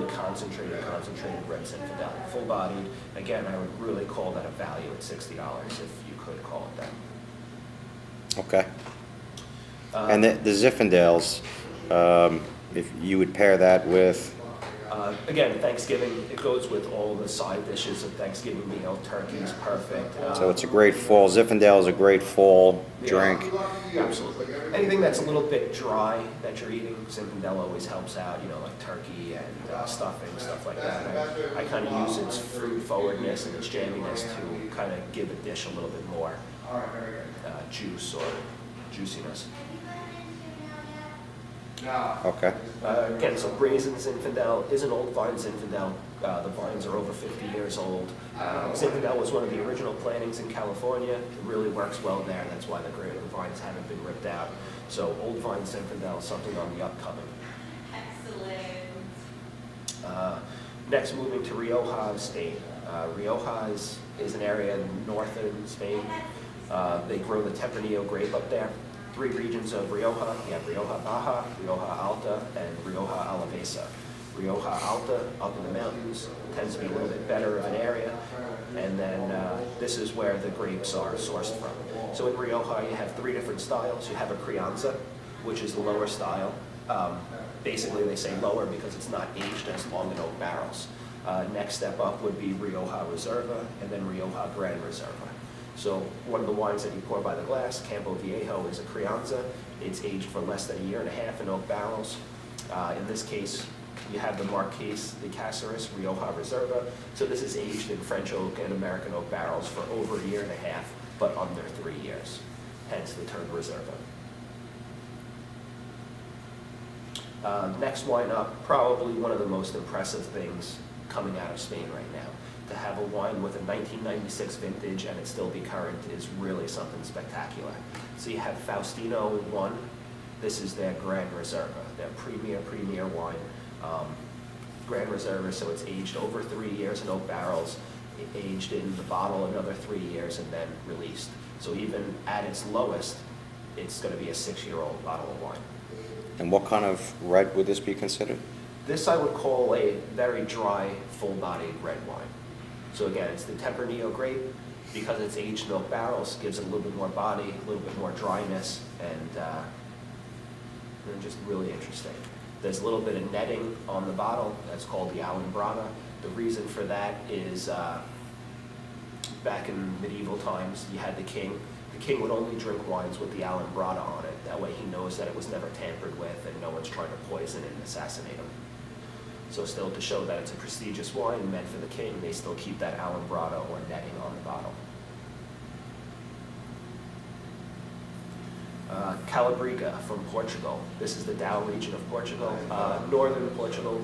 really concentrated red Zinfandel. Full-bodied, again, I would really call that a value at $60 if you could call it that. Okay. And the Zinfandels, if you would pair that with? Again, Thanksgiving, it goes with all the side dishes of Thanksgiving meal. Turkey is perfect. So it's a great fall, Zinfandel is a great fall drink. Absolutely. Anything that's a little bit dry that you're eating, Zinfandel always helps out, like turkey and stuffing, stuff like that. I kind of use its fruit forwardness and its jamminess to kind of give a dish a little bit more juice or juiciness. Okay. Again, so Brazen Zinfandel is an old vine Zinfandel. The vines are over 50 years old. Zinfandel was one of the original plantings in California. It really works well there. That's why the vines haven't been ripped out. So old vine Zinfandel is something on the upcoming. Excellent. Next, moving to Rioja State. Rioja is an area in northern Spain. They grow the Tempranillo grape up there. 3 regions of Rioja. You have Rioja Baja, Rioja Alta, and Rioja Alavesa. Rioja Alta, up in the mountains, tends to be a little bit better of an area, and then this is where the grapes are sourced from. So in Rioja, you have 3 different styles. You have a Crianza, which is the lower style. Basically, they say lower because it's not aged as long in oak barrels. Next step up would be Rioja Reserva, and then Rioja Gran Reserva. So one of the wines that you pour by the glass, Campo Viejo, is a Crianza. It's aged for less than 1.5 years in oak barrels. In this case, you have the Marqués de Cáceres Rioja Reserva. So this is aged in French oak and American oak barrels for over 1.5 years, but under 3 years. Hence the term Reserva. Next wine up, probably one of the most impressive things coming out of Spain right now. To have a wine with a 1996 vintage and it still be current is really something spectacular. So you have Faustino 1. This is their Gran Reserva, their premier wine. Gran Reserva, so it's aged over 3 years in oak barrels, aged in the bottle another 3 years, and then released. So even at its lowest, it's going to be a 6-year-old bottle of wine. And what kind of red would this be considered? This I would call a very dry, full-bodied red wine. So again, it's the Tempranillo grape. Because it's aged in oak barrels, gives it a little bit more body, a little bit more dryness, and just really interesting. There's a little bit of netting on the bottle. That's called the Alumbrada. The reason for that is back in medieval times, you had the king. The king would only drink wines with the Alumbrada on it. That way he knows that it was never tampered with and no one's trying to poison and assassinate him. So still to show that it's a prestigious wine meant for the king, they still keep that Alumbrada or netting on the bottle. Calabriga from Portugal. This is the Dow region of Portugal. Northern Portugal,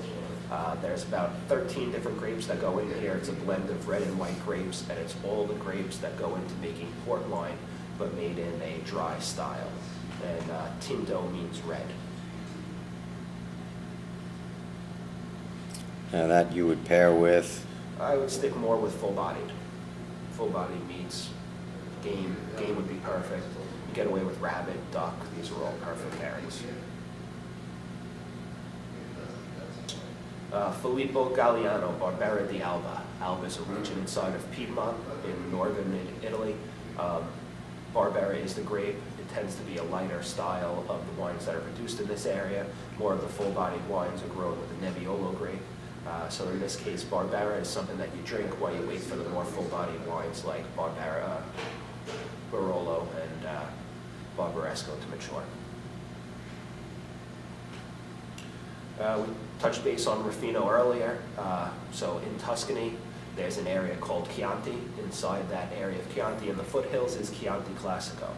there's about 13 different grapes that go in here. It's a blend of red and white grapes, and it's all the grapes that go into making port wine, but made in a dry style. And tinto means red. And that you would pair with? I would stick more with full-bodied. Full-bodied meats. Game would be perfect. You get away with rabbit, duck. These are all perfect pairings. Filippo Galliano, Barbera di Alba. Alba is a region inside of Piedmont in northern Italy. Barbera is the grape. It tends to be a lighter style of the wines that are produced in this area. More of the full-bodied wines are grown with the Nebbiolo grape. So in this case, Barbera is something that you drink while you wait for the more full-bodied wines like Barbera, Barolo, and Barbaresco to mature. We touched base on Ruffino earlier. So in Tuscany, there's an area called Chianti. Inside that area of Chianti in the foothills is Chianti Classico.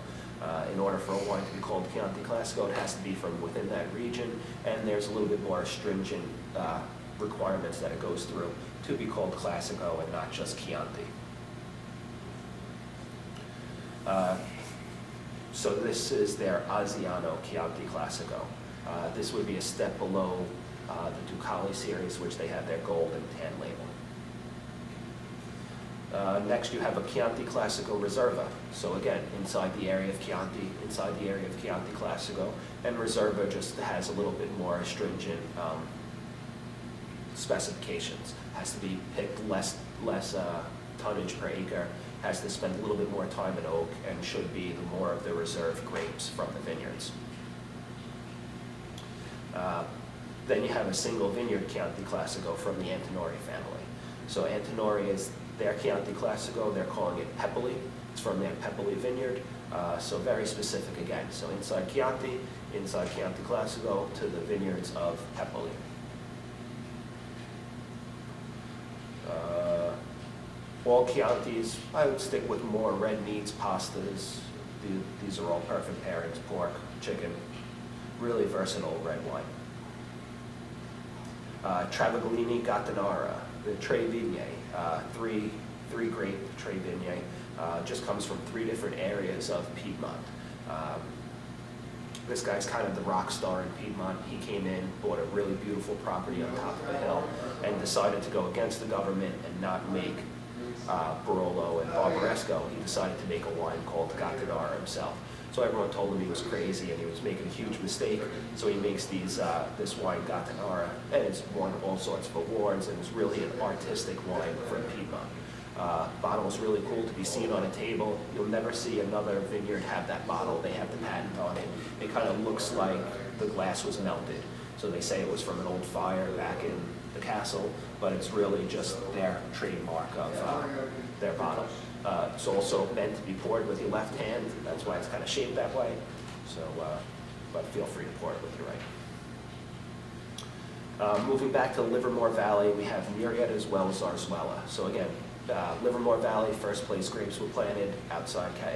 In order for a wine to be called Chianti Classico, it has to be from within that region, and there's a little bit more stringent requirements that it goes through to be called Classico and not just Chianti. So this is their Asiano Chianti Classico. This would be a step below the Ducali series, which they have their gold and tan label. Next, you have a Chianti Classico Reserva. So again, inside the area of Chianti Classico, and Reserva just has a little bit more stringent specifications. Has to be picked less tonnage per acre, has to spend a little bit more time in oak, and should be the more of the reserve grapes from the vineyards. Then you have a single vineyard Chianti Classico from the Antinori family. So Antinori is their Chianti Classico, they're calling it Pepoli. It's from their Pepoli vineyard, so very specific again. So inside Chianti Classico to the vineyards of Pepoli. All Chiantis, I would stick with more red meats, pastas. These are all perfect pairings, pork, chicken, really versatile red wine. Travaglini Gattinara, the Tre Vigne, three grape Tre Vigne, just comes from 3 different areas of Piedmont. This guy's kind of the rock star in Piedmont. He came in, bought a really beautiful property on top of a hill, and decided to go against the government and not make Barolo and Barbaresco. He decided to make a wine called Gattinara himself. So everyone told him he was crazy and he was making a huge mistake. So he makes this wine Gattinara, and it's won all sorts of awards, and it's really an artistic wine from Piedmont. Bottle's really cool to be seen on a table. You'll never see another vineyard have that bottle. They have the patent on it. It kind of looks like the glass was melted. So they say it was from an old fire back in the castle, but it's really just their trademark of their bottle. It's also meant to be poured with your left hand. That's why it's kind of shaped that way. So, but feel free to pour it with your right. Moving back to Livermore Valley, we have Myriad as well as Zarzuela. So again, Livermore Valley, first place grapes were planted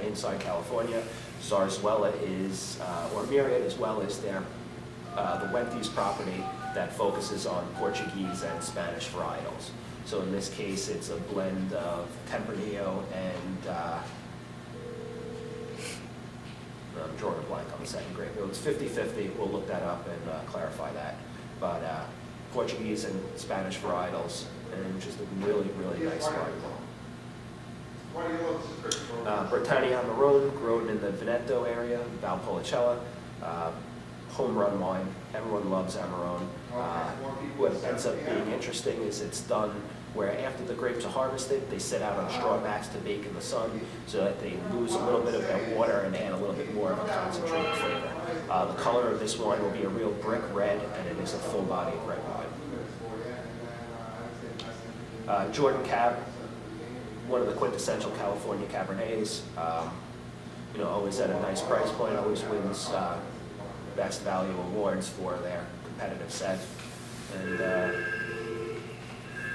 inside California. Zarzuela is, or Myriad as well, is the Wenthes property that focuses on Portuguese and Spanish varietals. So in this case, it's a blend of Tempranillo and, I'm drawing a blank on the second grape. It's 50-50, we'll look that up and clarify that. But Portuguese and Spanish varietals, and just a really, really nice wine. Britannia Amarone, grown in the Veneto area, Valpolicella. Home run wine. Everyone loves Amarone. What ends up being interesting is it's done where after the grapes are harvested, they sit out on straw mats to bake in the sun so that they lose a little bit of their water and add a little bit more of a concentrated flavor. The color of this wine will be a real brick red, and it is a full-bodied red wine. Jordan Cab, one of the quintessential California Cabernets. Always at a nice price point, always wins Best Value Awards for their competitive set. And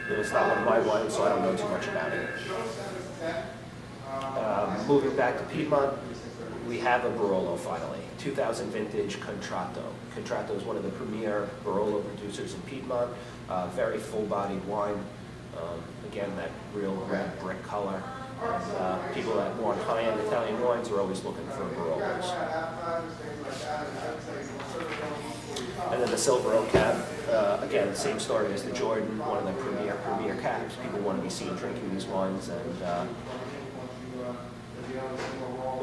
it's not one of my wines, so I don't know too much about it. Moving back to Piedmont, we have a Barolo finally, 2000 vintage Contratto. Contratto is one of the premier Barolo producers in Piedmont. Very full-bodied wine. Again, that real red brick color. And people that want high-end Italian wines are always looking for Barolos. And then the Silver Oak Cab, again, same story as the Jordan, one of the premier cabs. People want to be seen drinking these wines, and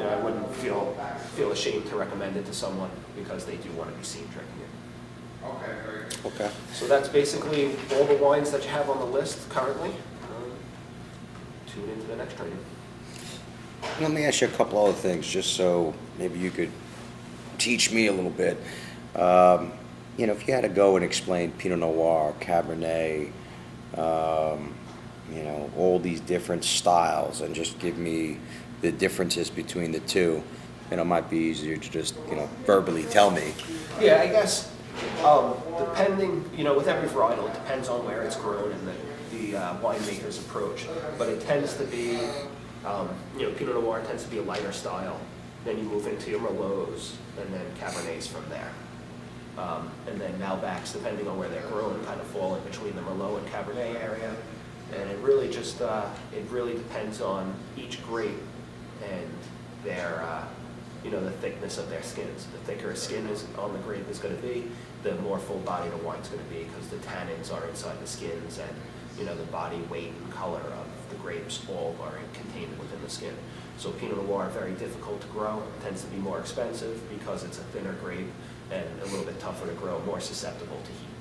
I wouldn't feel ashamed to recommend it to someone because they do want to be seen drinking it. Okay. So that's basically all the wines that you have on the list currently. Tune into the next training. Let me ask you a couple other things, just so maybe you could teach me a little bit. If you had to go and explain Pinot Noir, Cabernet, all these different styles, and just give me the differences between the two, it might be easier to just, verbally tell me. Yeah, I guess, depending, with every varietal, it depends on where it's grown and the winemaker's approach. But it tends to be, Pinot Noir tends to be a lighter style. Then you move into your Merlots, and then Cabernets from there. And then Malbecs, depending on where they're grown, kind of fall in between the Merlot and Cabernet area. And it really just, it really depends on each grape and their, the thickness of their skins. The thicker a skin is on the grape is going to be, the more full-bodied a wine's going to be, because the tannins are inside the skins, and the body weight and color of the grapes all are contained within the skin. So Pinot Noir, very difficult to grow, tends to be more expensive because it's a thinner grape and a little bit tougher to grow, more susceptible to heat.